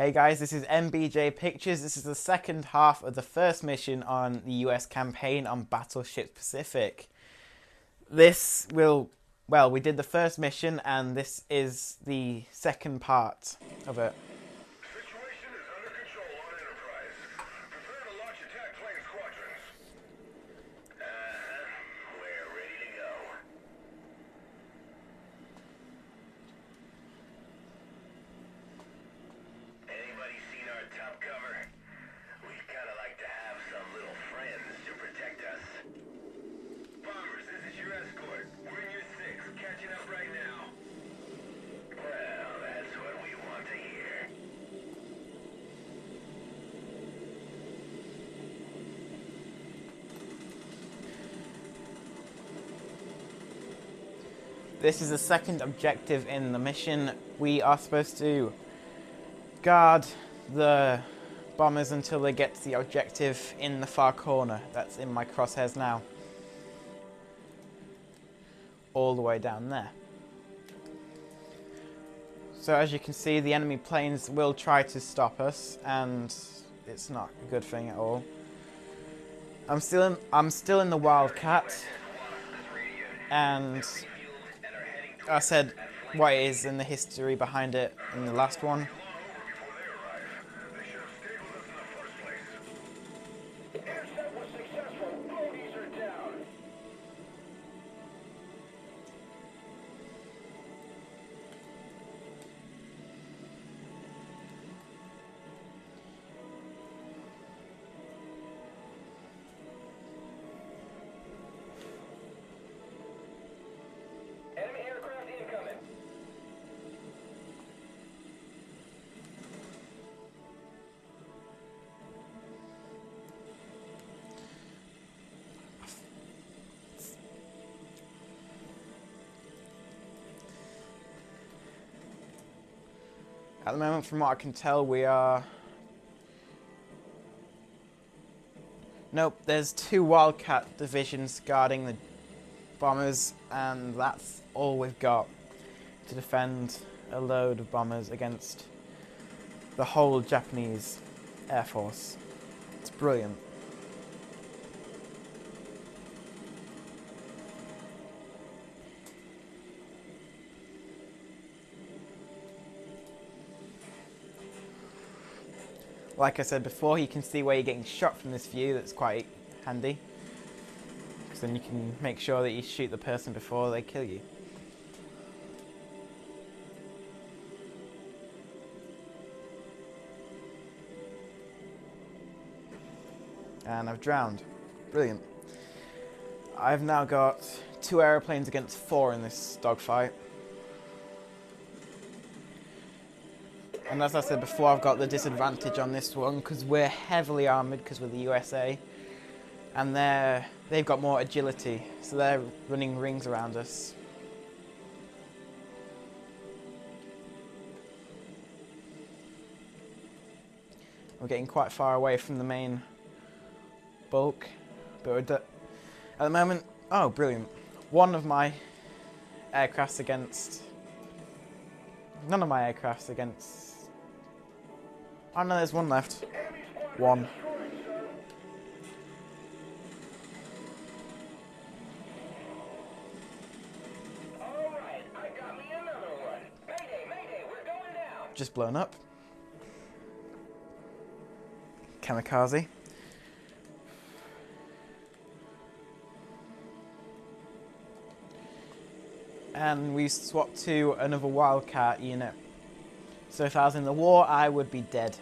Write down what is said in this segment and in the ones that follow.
Hey guys, this is MBJ Pictures. This is the second half of the first mission on the US campaign on Battleship Pacific. We did the first mission and this is the second part of it. Situation is under control on Enterprise. Prepare to launch attack plane squadrons. We're ready to go. Anybody seen our top cover? We'd kinda like to have some little friends to protect us. Bombers, this is your escort. We're in your six, catching up right now. Well, that's what we want to hear. This is the second objective in the mission. We are supposed to guard the bombers until they get to the objective in the far corner. That's in my crosshairs now. All the way down there. So as you can see, the enemy planes will try to stop us, and it's not a good thing at all. I'm still in the Wildcat, and I said what it is and the history behind it in the last one. Enemy aircraft incoming. At the moment, from what I can tell, we are... Nope, there's two Wildcat divisions guarding the bombers, and that's all we've got to defend a load of bombers against the whole Japanese Air Force. It's brilliant. Like I said before, you can see where you're getting shot from this view. That's quite handy, because then you can make sure that you shoot the person before they kill you. And I've drowned. Brilliant. I've now got 2 aeroplanes against 4 in this dogfight. And as I said before, I've got the disadvantage on this one because we're heavily armoured because we're the USA, and they've got more agility, so they're running rings around us. We're getting quite far away from the main bulk, but at the moment, oh brilliant, one of my aircrafts against, none of my aircrafts against, oh no, there's one left, one. Alright, I got me another one. Mayday, we're going down. Just blown up. Kamikaze. And we swapped to another Wildcat unit. So if I was in the war, I would be dead.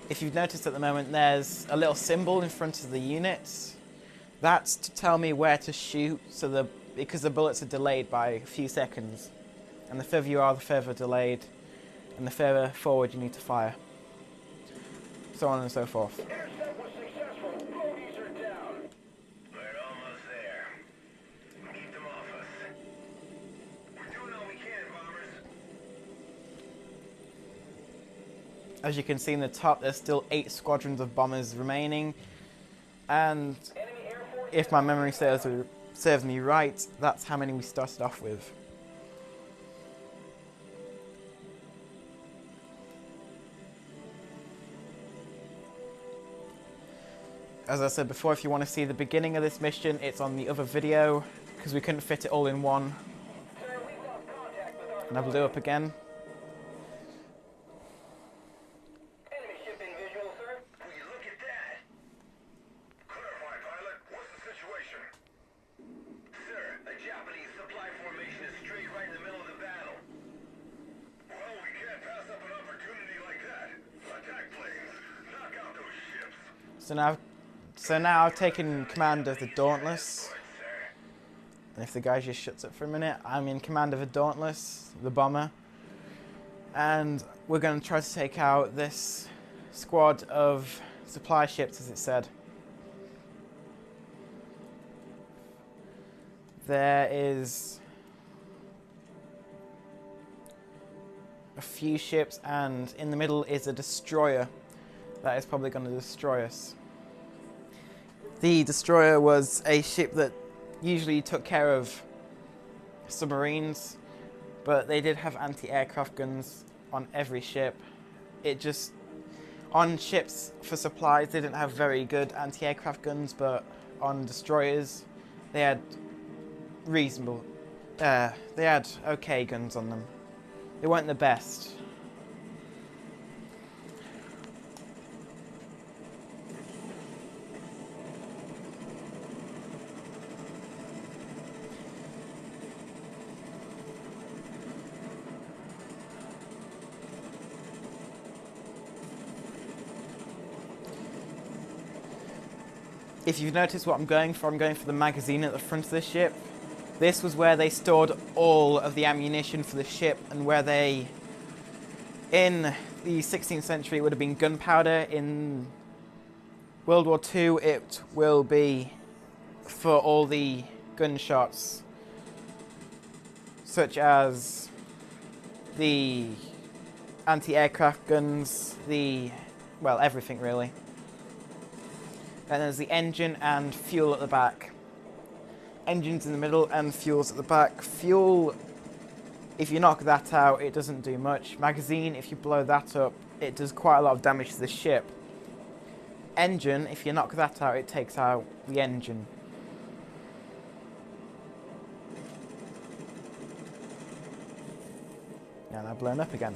If you've noticed at the moment, there's a little symbol in front of the units. That's to tell me where to shoot, because the bullets are delayed by a few seconds. And the further you are, the further delayed, and the further forward you need to fire. So on and so forth. Intercept was successful. Bogies are down. We're almost there. Keep them off us. We're doing all we can, bombers. As you can see in the top, there's still 8 squadrons of bombers remaining, and Enemy Air Force if my memory serves me right, that's how many we started off with. As I said before, if you want to see the beginning of this mission, it's on the other video, because we couldn't fit it all in one. And I blew up again. Enemy ship in visual, sir. Will you look at that? Clarify, pilot. What's the situation? Sir, a Japanese supply formation is straight right in the middle of the battle. Well, we can't pass up an opportunity like that. Attack planes. Knock out those ships. So now I've taken command of the Dauntless. And if the guy just shuts up for a minute, I'm in command of the Dauntless, the bomber. And we're going to try to take out this squad of supply ships, as it said. There is a few ships, and in the middle is a destroyer that is probably going to destroy us. The destroyer was a ship that usually took care of submarines, but they did have anti-aircraft guns on every ship. On ships for supplies, they didn't have very good anti-aircraft guns, but on destroyers, they had okay guns on them. They weren't the best. If you've noticed what I'm going for the magazine at the front of the ship. This was where they stored all of the ammunition for the ship, and where they, in the 16th century, it would have been gunpowder. In World War II, it will be for all the gunshots, such as the anti-aircraft guns, everything really. And there's the engine and fuel at the back. Engine's in the middle and fuel's at the back. Fuel, if you knock that out, it doesn't do much. Magazine, if you blow that up, it does quite a lot of damage to the ship. Engine, if you knock that out, it takes out the engine. Yeah, now blown up again.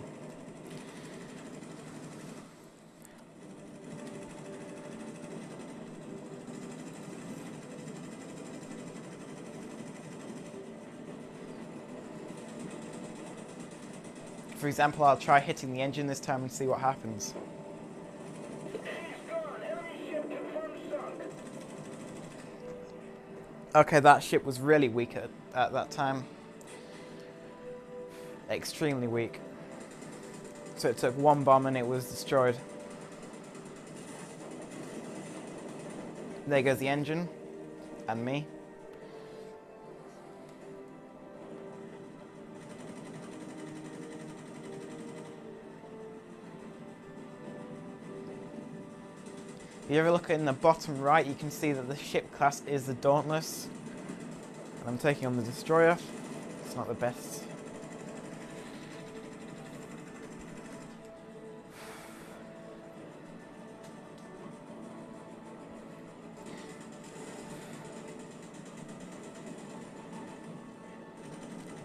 For example, I'll try hitting the engine this time and see what happens. Okay, that ship was really weak at that time. Extremely weak. So it took one bomb and it was destroyed. There goes the engine. And me. If you ever look in the bottom right, you can see that the ship class is the Dauntless. And I'm taking on the destroyer. It's not the best.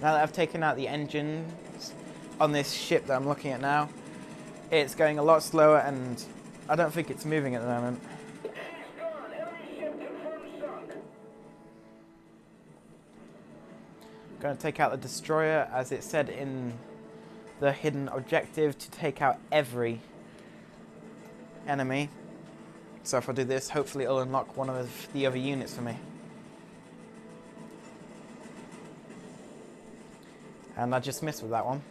Now that I've taken out the engines on this ship that I'm looking at now, it's going a lot slower, and I don't think it's moving at the moment. I'm going to take out the destroyer, as it said in the hidden objective, to take out every enemy. So if I do this, hopefully it'll unlock one of the other units for me. And I just missed with that one.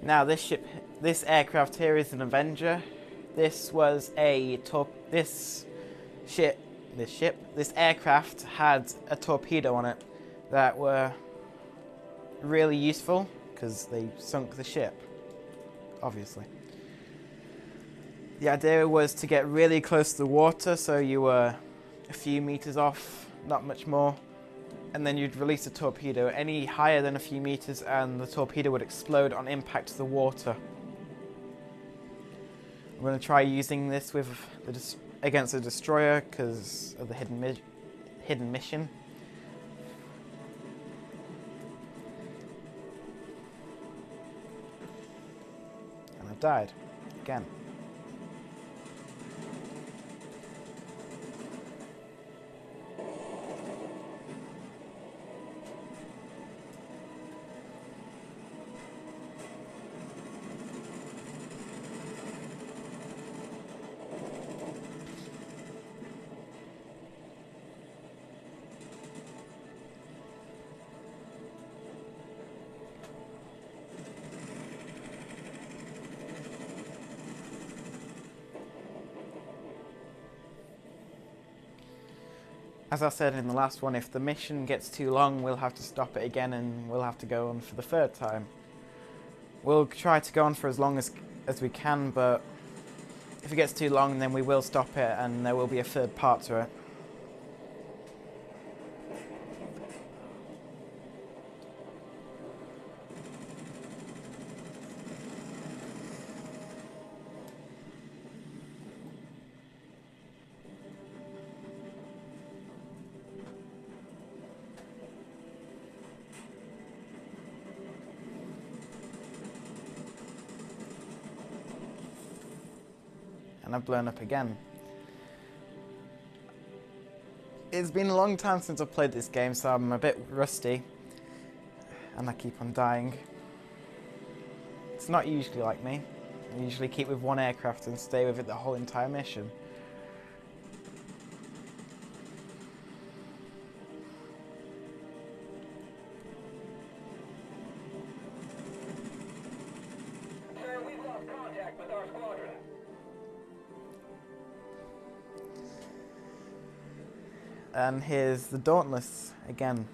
Now this aircraft here is an Avenger. This aircraft had a torpedo on it that were really useful because they sunk the ship, obviously. The idea was to get really close to the water, so you were a few meters off, not much more, and then you'd release a torpedo any higher than a few meters and the torpedo would explode on impact to the water. I'm going to try using this with against a destroyer because of the hidden mission. And I died again. As I said in the last one, if the mission gets too long, we'll have to stop it again and we'll have to go on for the third time. We'll try to go on for as long as we can, but if it gets too long, then we will stop it and there will be a third part to it. And I've blown up again. It's been a long time since I've played this game, so I'm a bit rusty. And I keep on dying. It's not usually like me. I usually keep with one aircraft and stay with it the whole entire mission. Sir, we've lost contact with our squadron. And here's the Dauntless again.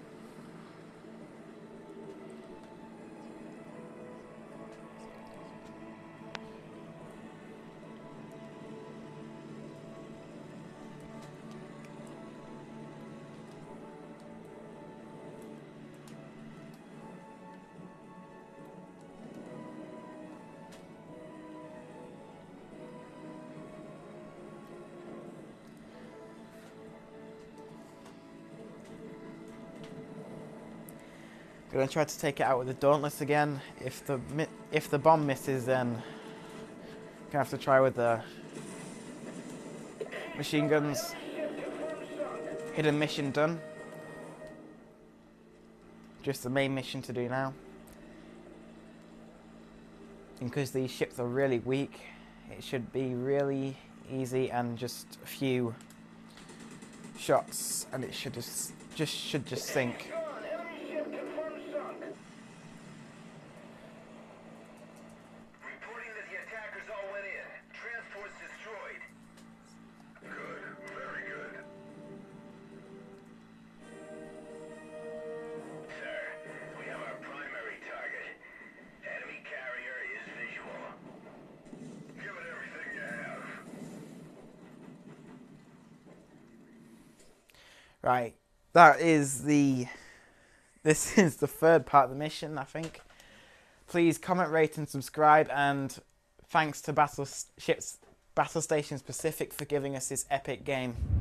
Gonna try to take it out with the Dauntless again. If the bomb misses, then gonna have to try with the machine guns. Hidden mission done. Just the main mission to do now. And because these ships are really weak, it should be really easy and just a few shots, and it should just sink. Right, this is the third part of the mission, I think. Please comment, rate and subscribe, and thanks to Battle Stations Pacific for giving us this epic game.